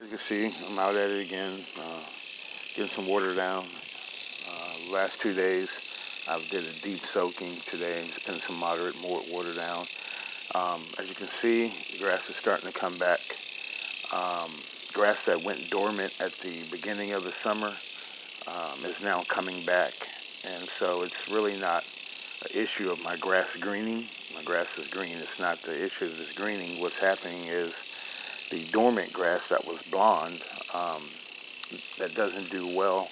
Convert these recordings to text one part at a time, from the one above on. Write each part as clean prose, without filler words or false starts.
As you can see, I'm out at it again, getting some water down. Last 2 days, I did a deep soaking today and spent some moderate water down. As you can see, the grass is starting to come back. Grass that went dormant at the beginning of the summer is now coming back. And so it's really not an issue of my grass greening. My grass is green. It's not the issue of this greening. What's happening is the dormant grass that was blonde, that doesn't do well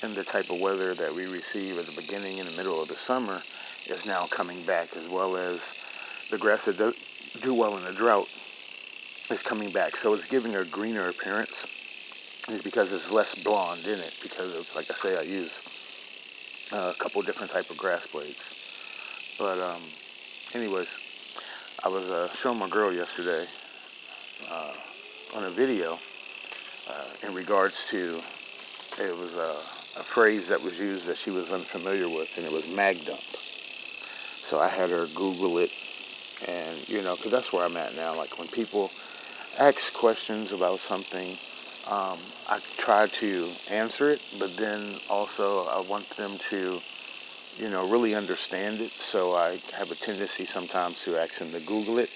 in the type of weather that we receive at the beginning and the middle of the summer, is now coming back, as well as the grass that does do well in the drought is coming back. So it's giving a greener appearance. It's because there's less blonde in it, because of, like I say, I use a couple different type of grass blades. But anyways, I was showing my girl yesterday on a video in regards to, it was a phrase that was used that she was unfamiliar with, and it was mag dump. So I had her Google it, and because that's where I'm at now. Like when people ask questions about something, I try to answer it, but then also I want them to, really understand it. So I have a tendency sometimes to ask them to Google it,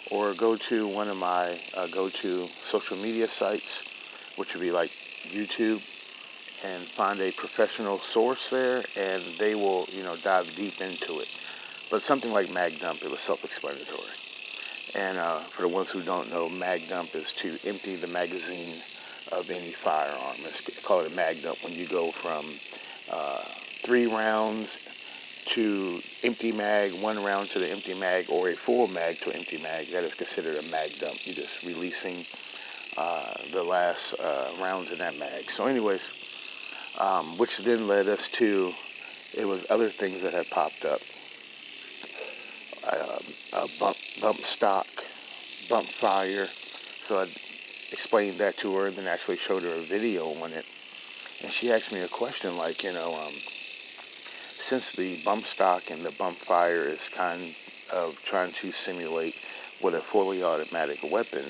or go to one of my go-to social media sites, which would be like YouTube, and find a professional source there, and they will, dive deep into it. But something like mag dump, it was self-explanatory. And for the ones who don't know, mag dump is to empty the magazine of any firearm. Let's call it a mag dump when you go from 3 rounds to empty mag, 1 round to the empty mag, or a full mag to empty mag. That is considered a mag dump. You're just releasing the last rounds in that mag. So anyways, which then led us to, it was other things that had popped up. Bump stock, bump fire. So I explained that to her, and then actually showed her a video on it. And she asked me a question like, since the bump stock and the bump fire is kind of trying to simulate what a fully automatic weapon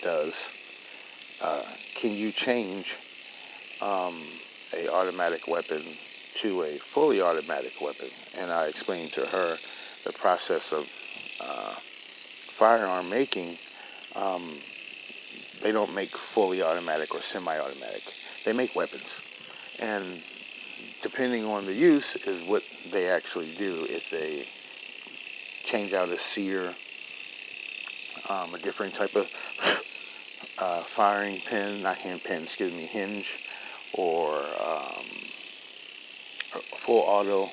does, can you change a automatic weapon to a fully automatic weapon? And I explained to her the process of firearm making. They don't make fully automatic or semi-automatic. They make weapons, and depending on the use is what they actually do. If they change out a sear, a different type of firing pin, not hand pin, hinge, or a full auto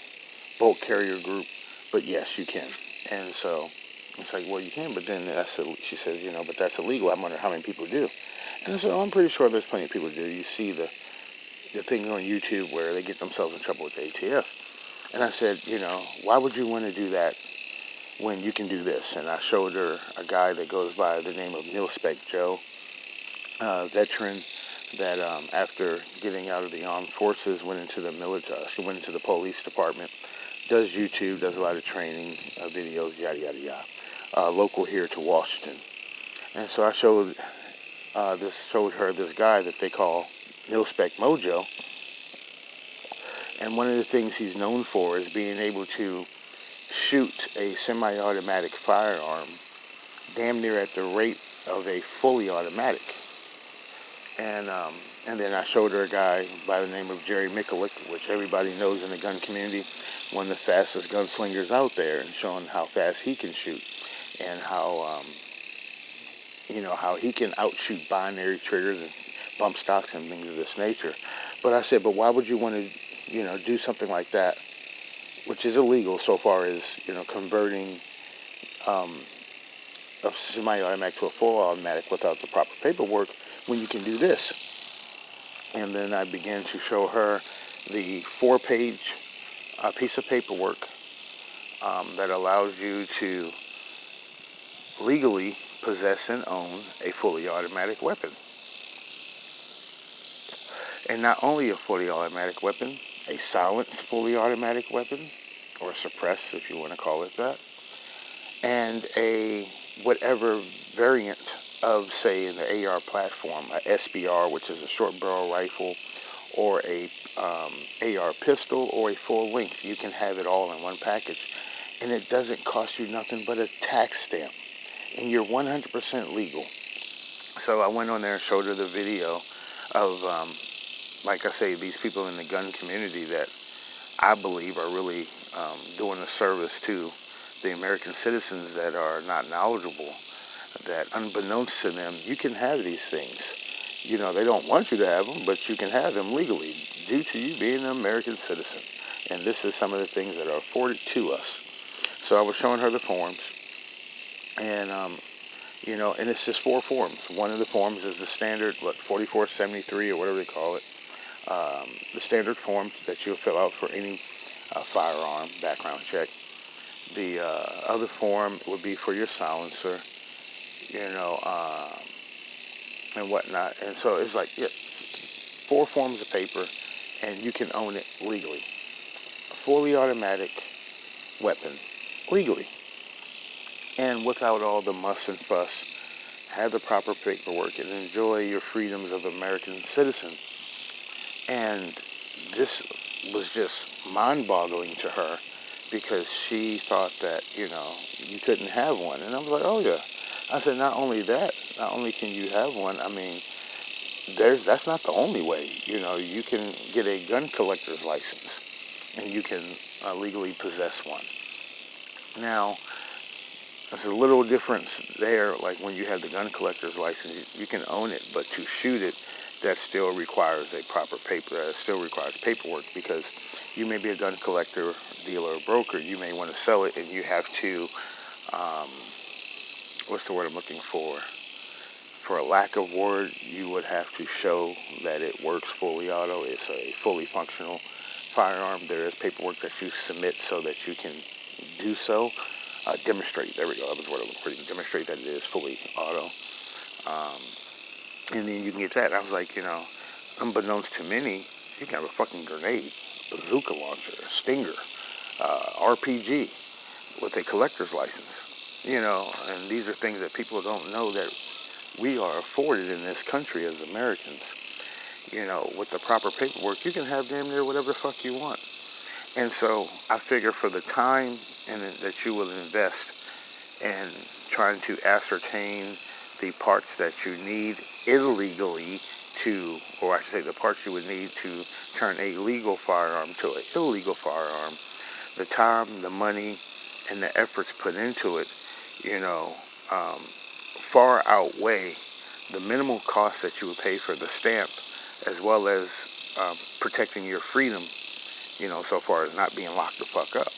bolt carrier group. But yes, you can. And so it's like, well, you can, but then she says, but that's illegal. I wonder how many people do. And so I'm pretty sure there's plenty of people who do. You see the things on YouTube where they get themselves in trouble with the ATF. And I said, why would you want to do that when you can do this? And I showed her a guy that goes by the name of Mil-Spec Joe, a veteran that after getting out of the armed forces went into the military. She went into the police department, does YouTube, does a lot of training videos, yada, yada, yada. Local here to Washington. And so I showed her this guy that they call Mil-Spec Mojo. And one of the things he's known for is being able to shoot a semi-automatic firearm damn near at the rate of a fully automatic. And then I showed her a guy by the name of Jerry Miculek, which everybody knows in the gun community, one of the fastest gunslingers out there, and showing how fast he can shoot, and how how he can outshoot binary triggers and bump stocks and things of this nature. But I said, but why would you want to do something like that, which is illegal so far as converting a semi-automatic to a full automatic without the proper paperwork, when you can do this? And then I began to show her the 4-page piece of paperwork that allows you to legally possess and own a fully automatic weapon. And not only a fully automatic weapon, a silenced fully automatic weapon, or suppressed if you want to call it that, and a whatever variant of, say, in the AR platform, a SBR, which is a short barrel rifle, or a AR pistol, or a full length. You can have it all in one package, and it doesn't cost you nothing but a tax stamp, and you're 100% legal. So I went on there and showed her the video of, like I say, these people in the gun community that I believe are really doing a service to the American citizens that are not knowledgeable, that unbeknownst to them, you can have these things. You know, they don't want you to have them, but you can have them legally due to you being an American citizen. And this is some of the things that are afforded to us. So I was showing her the forms, and you know, and it's just 4 forms. One of the forms is the standard, 4473 or whatever they call it, the standard form that you'll fill out for any firearm background check. The other form would be for your silencer, you know, and whatnot. And so it's like, yeah, 4 forms of paper, and you can own it legally. A fully automatic weapon, legally. And without all the muss and fuss, have the proper paperwork, and enjoy your freedoms of American citizen. And this was just mind-boggling to her, because she thought that, you know, you couldn't have one. And I was like, oh yeah. I said, not only that, not only can you have one, I mean, that's not the only way. You know, you can get a gun collector's license, and you can legally possess one. Now, there's a little difference there. Like when you have the gun collector's license, you can own it, but to shoot it, that still requires a proper paper. That still requires paperwork, because you may be a gun collector, dealer, or broker. You may want to sell it, and you have to, what's the word I'm looking for? For a lack of word, you would have to show that it works fully auto. It's a fully functional firearm. There is paperwork that you submit so that you can do so. Demonstrate, there we go, that was what I was looking for. Demonstrate that it is fully auto. And then you can get that. And I was like, you know, unbeknownst to many, you can have a fucking grenade, bazooka launcher, a stinger, RPG with a collector's license. You know, and these are things that people don't know that we are afforded in this country as Americans. You know, with the proper paperwork, you can have damn near whatever the fuck you want. And so I figure for the time and that you will invest in trying to ascertain the parts that you need illegally to, or I should say the parts you would need to turn a legal firearm to an illegal firearm, the time, the money, and the efforts put into it, you know, far outweigh the minimal cost that you would pay for the stamp, as well as protecting your freedom, you know, so far as not being locked the fuck up.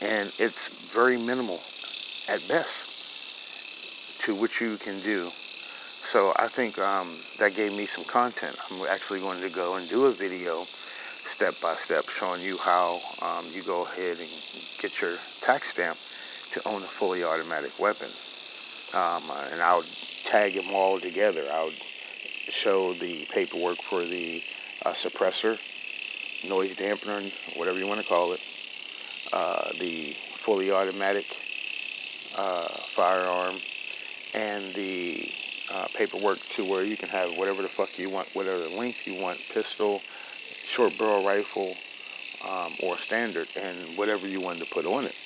And it's very minimal at best to what you can do. So I think that gave me some content. I'm actually going to go and do a video step by step showing you how you go ahead and get your tax stamp to own a fully automatic weapon. And I'll tag them all together. I'll show the paperwork for the suppressor, noise dampener, whatever you want to call it, the fully automatic firearm, and the paperwork to where you can have whatever the fuck you want, whatever length you want, pistol, short barrel rifle, or standard, and whatever you want to put on it.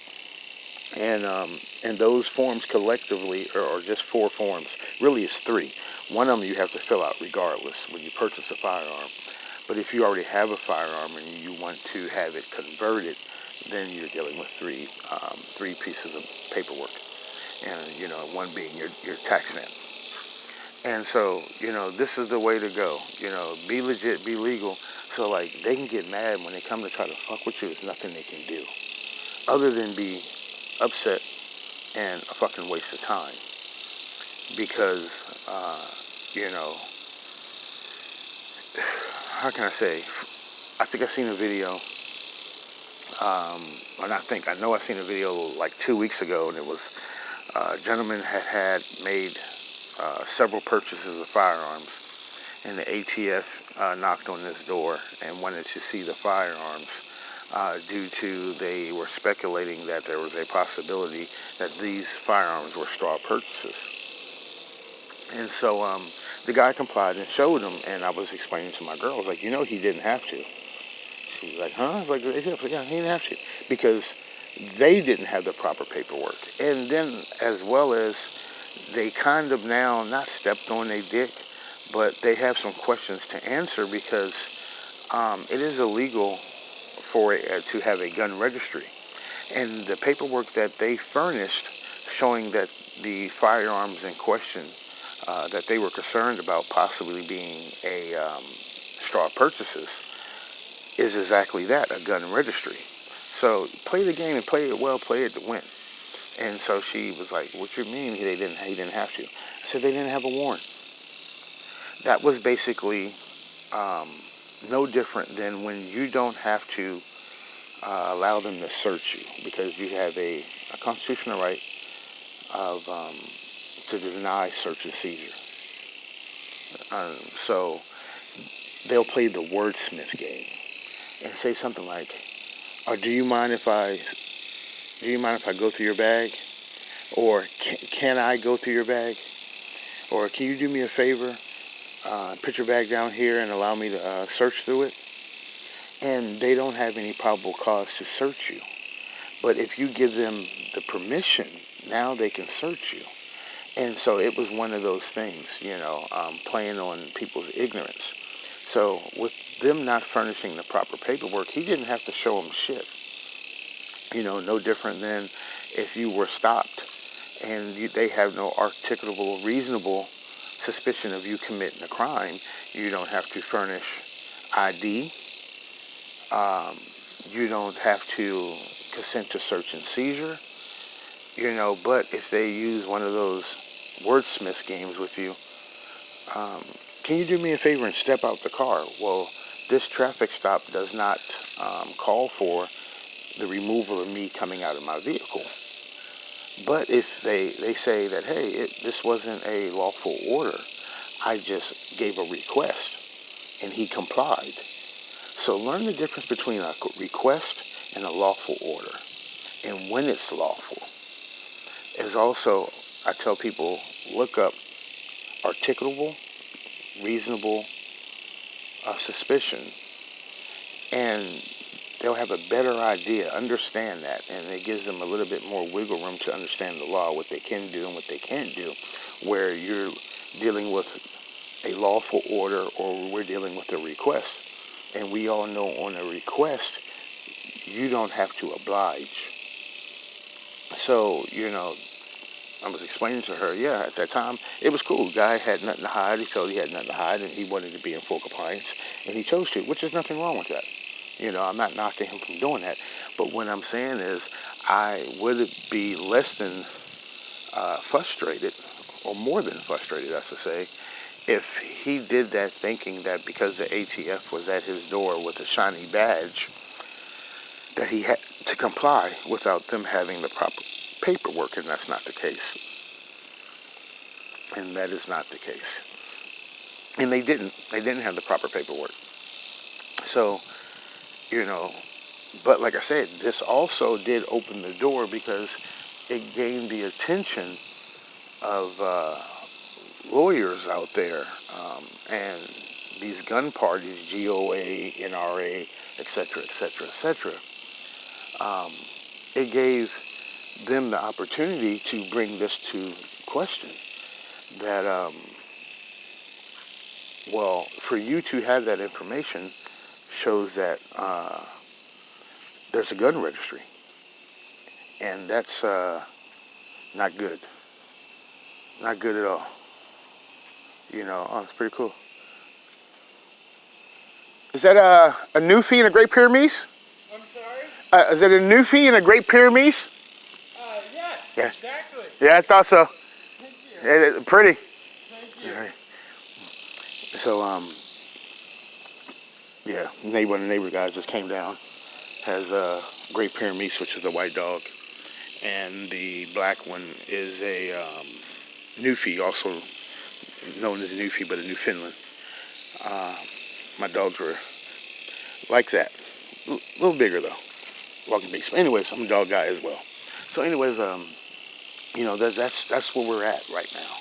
And those forms collectively are just 4 forms. Really, it's 3. One of them you have to fill out regardless when you purchase a firearm. But if you already have a firearm and you want to have it converted, then you're dealing with 3 pieces of paperwork. And, you know, one being your tax stamp. And so, you know, this is the way to go. You know, be legit, be legal. So, like, they can get mad when they come to try to fuck with you. There's nothing they can do other than be upset and a fucking waste of time. Because, you know, how can I say? I think I seen a video. I know I seen a video like 2 weeks ago, and it was a gentleman had made several purchases of firearms, and the ATF knocked on his door and wanted to see the firearms due to they were speculating that there was a possibility that these firearms were straw purchases. And so the guy complied and showed him, and I was explaining to my girl, I was like, he didn't have to. She was like, huh? I was like, yeah, he didn't have to. Because they didn't have the proper paperwork. And then as well as they kind of now not stepped on their dick, but they have some questions to answer because it is illegal to have a gun registry. And the paperwork that they furnished showing that the firearms in question that they were concerned about possibly being a straw purchases is exactly that, a gun registry. So play the game and play it well, play it to win. And so she was like, "What you mean he didn't have to?" I said, "They didn't have a warrant." That was basically um, no different than when you don't have to allow them to search you because you have a constitutional right of to deny search and seizure. So they'll play the wordsmith game and say something like, "Do you mind if I go through your bag?" Or can I go through your bag? Or can you do me a favor? Put your bag down here and allow me to search through it. And they don't have any probable cause to search you. But if you give them the permission, now they can search you. And so it was one of those things, playing on people's ignorance. So with them not furnishing the proper paperwork, he didn't have to show them shit. No different than if you were stopped and they have no articulable, reasonable suspicion of you committing a crime. You don't have to furnish ID. You don't have to consent to search and seizure. But if they use one of those wordsmith games with you, can you do me a favor and step out the car? Well, this traffic stop does not call for the removal of me coming out of my vehicle. But if they say that, hey, this wasn't a lawful order, I just gave a request and he complied. So learn the difference between a request and a lawful order and when it's lawful. Is also, I tell people, look up articulable, reasonable suspicion, and they'll have a better idea, understand that, and it gives them a little bit more wiggle room to understand the law, what they can do and what they can't do, where you're dealing with a lawful order or we're dealing with a request. And we all know on a request, you don't have to oblige. So, I was explaining to her, yeah, at that time, it was cool. Guy had nothing to hide. He felt he had nothing to hide, and he wanted to be in full compliance, and he chose to, which is nothing wrong with that. I'm not knocking him from doing that. But what I'm saying is, I would be less than frustrated, or more than frustrated, I should say, if he did that thinking that because the ATF was at his door with a shiny badge, that he had to comply without them having the proper paperwork, and that's not the case. And that is not the case. And they didn't have the proper paperwork. So, but like I said, this also did open the door because it gained the attention of lawyers out there, and these gun parties, GOA, NRA, etc., etc., etc. It gave them the opportunity to bring this to question. That, well, for you to have that information shows that there's a gun registry, and that's not good. Not good at all. It's pretty cool. Is that a Newfie and a Great Pyrenees? I'm sorry? Is it a Newfie and a Great Pyrenees? Yes, Yeah. exactly. Yeah, I thought so. Thank you. It's pretty. Thank you. Right. So, yeah, one of the neighbor guys just came down. Has a Great Pyrenees, which is a white dog, and the black one is a Newfie, also known as Newfie, but a Newfoundland. My dogs were like that. A little bigger though. Walking big. So anyways, I'm a dog guy as well. So anyways, that's where we're at right now.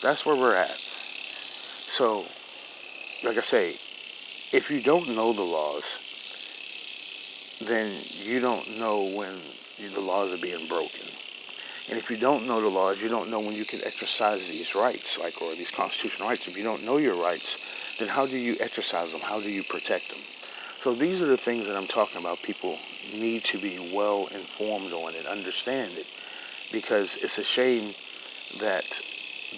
That's where we're at. So, like I say, if you don't know the laws, then you don't know when the laws are being broken. And if you don't know the laws, you don't know when you can exercise these rights, or these constitutional rights. If you don't know your rights, then how do you exercise them? How do you protect them? So these are the things that I'm talking about. People need to be well informed on and understand it, because it's a shame that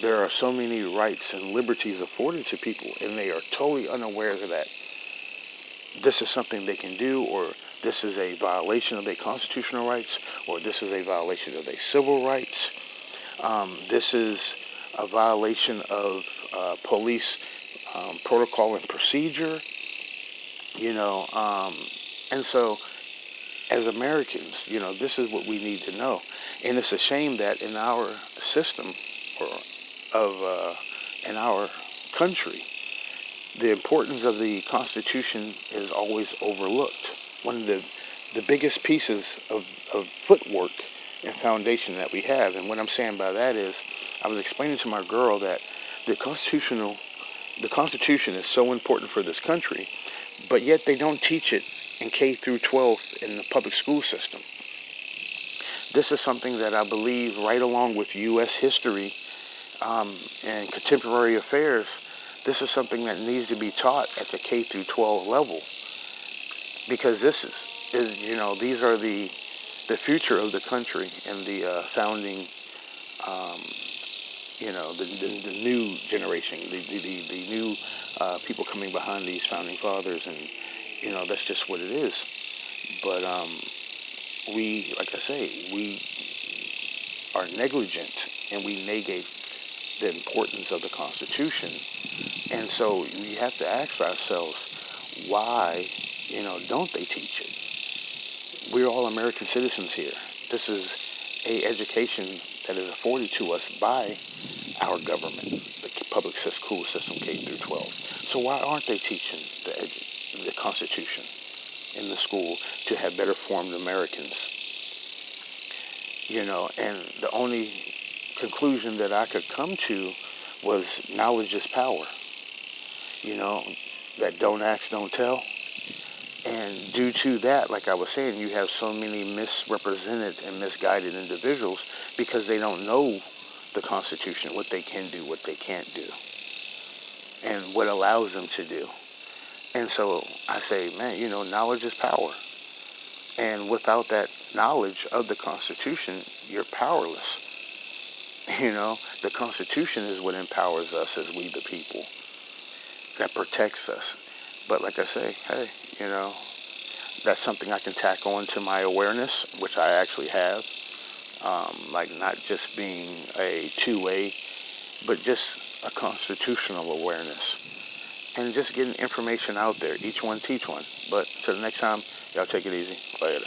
there are so many rights and liberties afforded to people, and they are totally unaware that this is something they can do, or this is a violation of their constitutional rights, or this is a violation of their civil rights. This is a violation of police protocol and procedure, and so as Americans, this is what we need to know. And it's a shame that in our system, or in our country, the importance of the Constitution is always overlooked. One of the biggest pieces of footwork and foundation that we have. And what I'm saying by that is, I was explaining to my girl that the Constitution is so important for this country, but yet they don't teach it in K through 12 in the public school system. This is something that I believe, right along with U.S. history and contemporary affairs, this is something that needs to be taught at the K through 12 level, because this is these are the future of the country, and the founding, the new generation, the new people coming behind these founding fathers, and that's just what it is. But we, like I say, we are negligent, and we negate the importance of the Constitution. And so we have to ask ourselves, why, don't they teach it? We're all American citizens here. This is a education that is afforded to us by our government, the public school system, K through 12. So why aren't they teaching the Constitution in the school to have better formed Americans? And the only conclusion that I could come to was knowledge is power. That don't ask, don't tell. And due to that, like I was saying, you have so many misrepresented and misguided individuals because they don't know the Constitution, what they can do, what they can't do, and what allows them to do. And so I say, man, knowledge is power. And without that knowledge of the Constitution, you're powerless. The Constitution is what empowers us as we the people, that protects us. But like I say, hey, that's something I can tack on to my awareness, which I actually have. Not just being a two-way, but just a constitutional awareness. And just getting information out there. Each one teach one. But till the next time, y'all take it easy. Later.